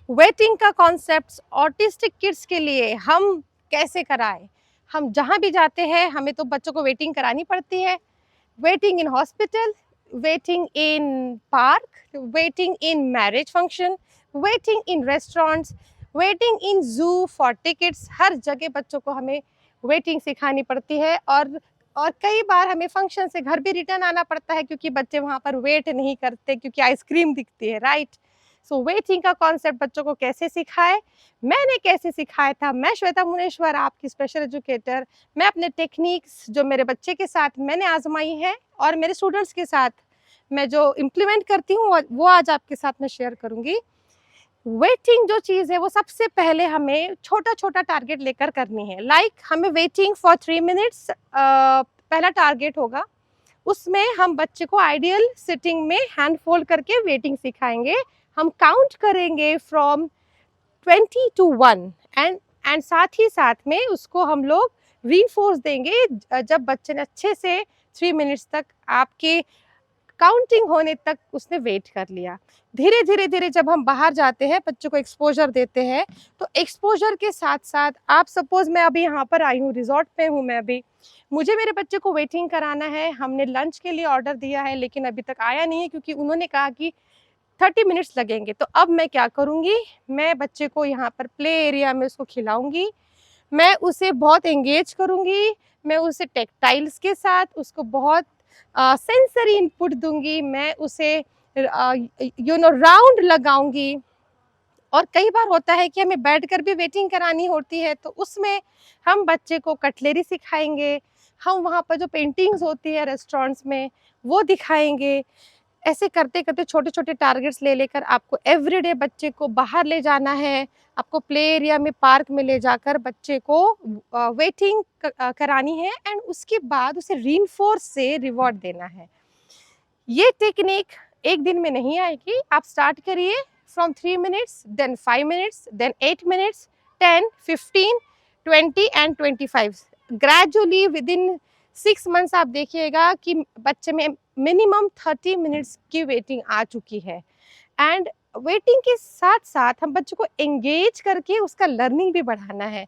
Waiting का concept autistic kids के लिए हम कैसे कराएं। हम जहां भी जाते हैं हमें तो बच्चों को वेटिंग करानी पड़ती है। Waiting in hospital, waiting in park, waiting in marriage function, waiting in restaurants, waiting in जू फॉर टिकट्स। हर जगह बच्चों को हमें वेटिंग सिखानी पड़ती है। और कई बार हमें फंक्शन से घर भी रिटर्न आना पड़ता है क्योंकि बच्चे वहाँ पर वेट नहीं करते क्योंकि आइसक्रीम दिखती है, राइट। सो वेटिंग का कॉन्सेप्ट बच्चों को कैसे सिखाए, मैंने कैसे सिखाया था। मैं श्वेता मुनेश्वर, आपकी स्पेशल एजुकेटर। मैं अपने टेक्निक्स जो मेरे बच्चे के साथ मैंने आजमाई है और मेरे स्टूडेंट्स के साथ मैं जो इम्प्लीमेंट करती हूँ वो आज आपके साथ मैं शेयर करूँगी। वेटिंग जो चीज़ है वो सबसे पहले हमें छोटा छोटा टारगेट लेकर करनी है। लाइक हमें वेटिंग फॉर 3 मिनट्स पहला टारगेट होगा। उसमें हम बच्चे को आइडियल सिटिंग में हैंड फोल्ड करके वेटिंग सिखाएंगे। हम काउंट करेंगे फ्रॉम 20 to 1 एंड साथ ही साथ में उसको हम लोग रीइंफोर्स देंगे। जब बच्चे ने अच्छे से 3 मिनट्स तक आपके काउंटिंग होने तक उसने वेट कर लिया। धीरे धीरे धीरे जब हम बाहर जाते हैं बच्चों को एक्सपोजर देते हैं, तो एक्सपोजर के साथ साथ आप सपोज मैं अभी यहाँ पर आई हूँ, रिजॉर्ट पे हूँ मैं अभी, मुझे मेरे बच्चे को वेटिंग कराना है। हमने लंच के लिए ऑर्डर दिया है लेकिन अभी तक आया नहीं है क्योंकि उन्होंने कहा कि 30 मिनट्स लगेंगे। तो अब मैं क्या करूँगी, मैं बच्चे को यहाँ पर प्ले एरिया में उसको खिलाऊंगी। मैं उसे बहुत एंगेज करूँगी, मैं उसे टेक्टाइल्स के साथ उसको बहुत सेंसरी इनपुट दूंगी। मैं उसे राउंड लगाऊंगी। और कई बार होता है कि हमें बैठकर भी वेटिंग करानी होती है, तो उसमें हम बच्चे को कटलेरी सिखाएंगे। हम वहाँ पर जो पेंटिंग्स होती है रेस्टोरेंट्स में वो दिखाएंगे। ऐसे करते करते छोटे छोटे टारगेट्स ले लेकर आपको एवरीडे बच्चे को बाहर ले जाना है। आपको प्ले एरिया में, पार्क में ले जाकर बच्चे को वेटिंग करानी है एंड उसके बाद उसे रीइंफोर्स से रिवॉर्ड देना है। ये टेक्निक एक दिन में नहीं आएगी। आप स्टार्ट करिए from 3 minutes, then 5 minutes, then 8 minutes, 10, 15, 20 and 25। Gradually within 6 months आप देखिएगा कि बच्चे में मिनिमम 30 मिनट्स की वेटिंग आ चुकी है। एंड वेटिंग के साथ साथ हम बच्चों को एंगेज करके उसका लर्निंग भी बढ़ाना है।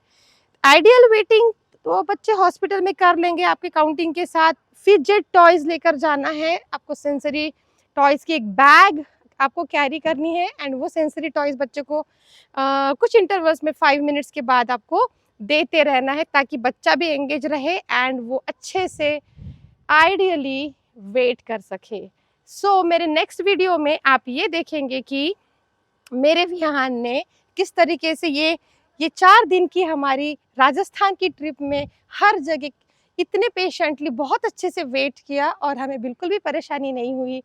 आइडियल वेटिंग तो बच्चे हॉस्पिटल में कर लेंगे आपके काउंटिंग के साथ। फिजेट टॉयज लेकर जाना है आपको, सेंसरी टॉयज की एक बैग आपको कैरी करनी है एंड वो सेंसरी टॉयज बच्चे को कुछ इंटरवल्स में 5 मिनट्स के बाद आपको देते रहना है ताकि बच्चा भी एंगेज रहे एंड वो अच्छे से आइडियली वेट कर सके। सो मेरे नेक्स्ट वीडियो में आप ये देखेंगे कि मेरे विहान ने किस तरीके से ये 4 दिन की हमारी राजस्थान की ट्रिप में हर जगह इतने पेशेंटली बहुत अच्छे से वेट किया और हमें बिल्कुल भी परेशानी नहीं हुई।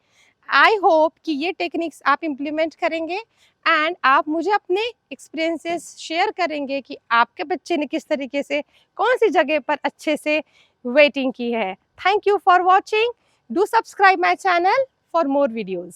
आई होप कि ये टेक्निक्स आप इम्प्लीमेंट करेंगे एंड आप मुझे अपने एक्सपीरियंसेस शेयर करेंगे कि आपके बच्चे ने किस तरीके से कौन सी जगह पर अच्छे से वेटिंग की है। Thank you for watching. Do subscribe my channel for more videos.